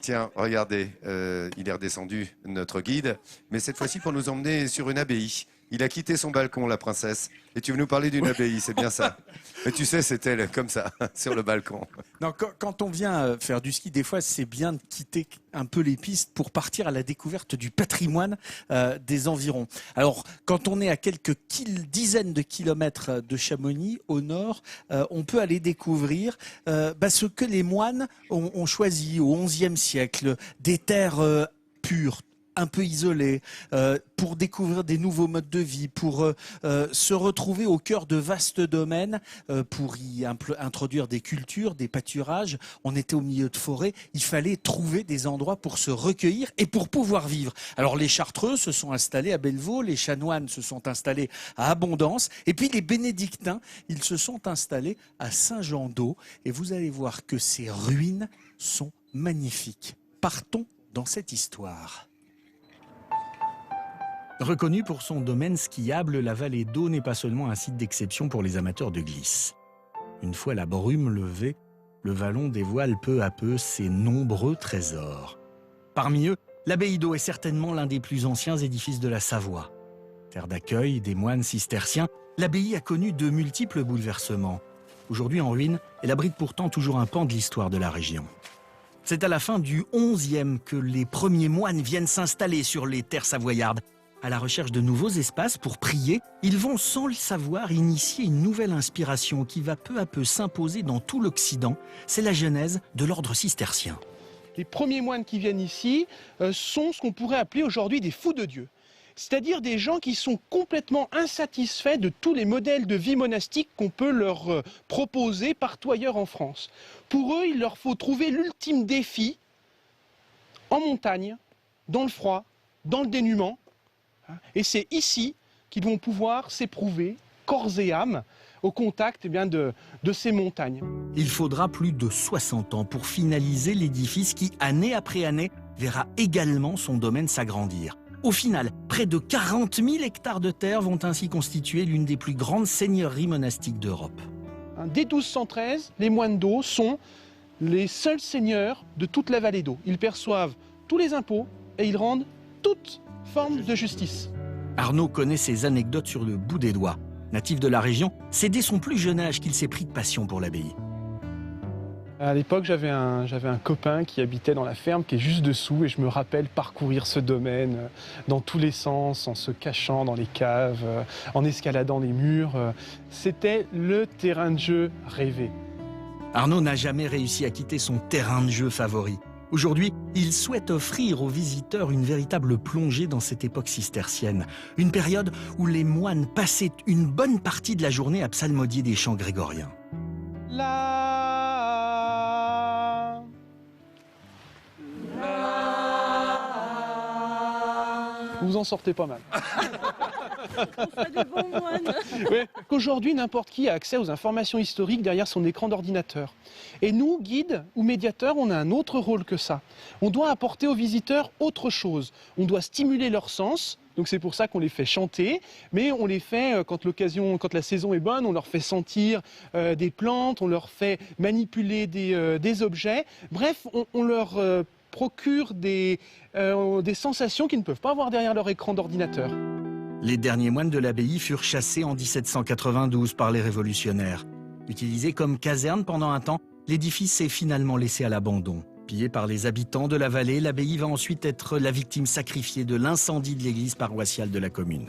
Tiens, regardez, il est redescendu, notre guide, mais cette fois-ci pour nous emmener sur une abbaye. Il a quitté son balcon, la princesse, et tu veux nous parler d'une abbaye, c'est bien ça. Mais tu sais, c'est elle, comme ça, sur le balcon. Non, quand on vient faire du ski, des fois, c'est bien de quitter un peu les pistes pour partir à la découverte du patrimoine des environs. Alors, quand on est à quelques dizaines de kilomètres de Chamonix, au nord, on peut aller découvrir ce que les moines ont choisi au XIe siècle, des terres pures, un peu isolées, pour découvrir des nouveaux modes de vie, pour se retrouver au cœur de vastes domaines, pour y introduire des cultures, des pâturages. On était au milieu de forêts, il fallait trouver des endroits pour se recueillir et pour pouvoir vivre. Alors les Chartreux se sont installés à Bellevaux, les chanoines se sont installés à Abondance, et puis les bénédictins, ils se sont installés à Saint-Jean-d'Eau, et vous allez voir que ces ruines sont magnifiques. Partons dans cette histoire. Reconnue pour son domaine skiable, la vallée d'Eau n'est pas seulement un site d'exception pour les amateurs de glisse. Une fois la brume levée, le vallon dévoile peu à peu ses nombreux trésors. Parmi eux, l'abbaye d'Eau est certainement l'un des plus anciens édifices de la Savoie. Terre d'accueil des moines cisterciens, l'abbaye a connu de multiples bouleversements. Aujourd'hui en ruine, elle abrite pourtant toujours un pan de l'histoire de la région. C'est à la fin du XIe que les premiers moines viennent s'installer sur les terres savoyardes. À la recherche de nouveaux espaces pour prier, ils vont sans le savoir initier une nouvelle inspiration qui va peu à peu s'imposer dans tout l'Occident. C'est la genèse de l'ordre cistercien. Les premiers moines qui viennent ici sont ce qu'on pourrait appeler aujourd'hui des fous de Dieu. C'est-à-dire des gens qui sont complètement insatisfaits de tous les modèles de vie monastique qu'on peut leur proposer partout ailleurs en France. Pour eux, il leur faut trouver l'ultime défi en montagne, dans le froid, dans le dénuement. Et c'est ici qu'ils vont pouvoir s'éprouver, corps et âme, au contact de ces montagnes. Il faudra plus de 60 ans pour finaliser l'édifice qui, année après année, verra également son domaine s'agrandir. Au final, près de 40 000 hectares de terre vont ainsi constituer l'une des plus grandes seigneuries monastiques d'Europe. Dès 1213, les moines d'Eau sont les seuls seigneurs de toute la vallée d'Eau. Ils perçoivent tous les impôts et ils rendent toute forme de justice. Arnaud connaît ces anecdotes sur le bout des doigts. Natif de la région, c'est dès son plus jeune âge qu'il s'est pris de passion pour l'abbaye. À l'époque, j'avais un copain qui habitait dans la ferme qui est juste dessous et je me rappelle parcourir ce domaine dans tous les sens, en se cachant dans les caves, en escaladant les murs. C'était le terrain de jeu rêvé. Arnaud n'a jamais réussi à quitter son terrain de jeu favori. Aujourd'hui, il souhaite offrir aux visiteurs une véritable plongée dans cette époque cistercienne. Une période où les moines passaient une bonne partie de la journée à psalmodier des chants grégoriens. Vous en sortez pas mal. On fait du bon moine. Oui. Aujourd'hui, n'importe qui a accès aux informations historiques derrière son écran d'ordinateur. Et nous, guides ou médiateurs, on a un autre rôle que ça. On doit apporter aux visiteurs autre chose. On doit stimuler leur sens. Donc c'est pour ça qu'on les fait chanter, mais on les fait quand la saison est bonne, on leur fait sentir des plantes, on leur fait manipuler des objets. Bref, on leur procure des sensations qu'ils ne peuvent pas avoir derrière leur écran d'ordinateur. Les derniers moines de l'abbaye furent chassés en 1792 par les révolutionnaires. Utilisé comme caserne pendant un temps, l'édifice s'est finalement laissé à l'abandon. Pillé par les habitants de la vallée, l'abbaye va ensuite être la victime sacrifiée de l'incendie de l'église paroissiale de la commune.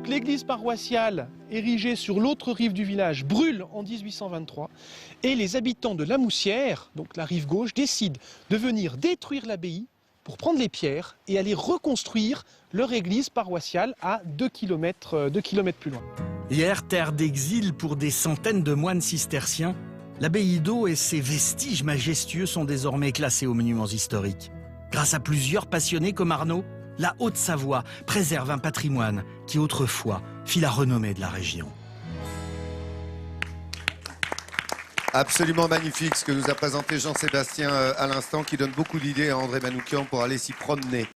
L'église paroissiale, érigée sur l'autre rive du village, brûle en 1823 et les habitants de La Moussière, donc la rive gauche, décident de venir détruire l'abbaye pour prendre les pierres et aller reconstruire leur église paroissiale à 2 km plus loin. Hier, terre d'exil pour des centaines de moines cisterciens, l'abbaye d'Eau et ses vestiges majestueux sont désormais classés aux monuments historiques. Grâce à plusieurs passionnés comme Arnaud, la Haute-Savoie préserve un patrimoine qui autrefois fit la renommée de la région. Absolument magnifique ce que nous a présenté Jean-Sébastien à l'instant, qui donne beaucoup d'idées à André Manoukian pour aller s'y promener.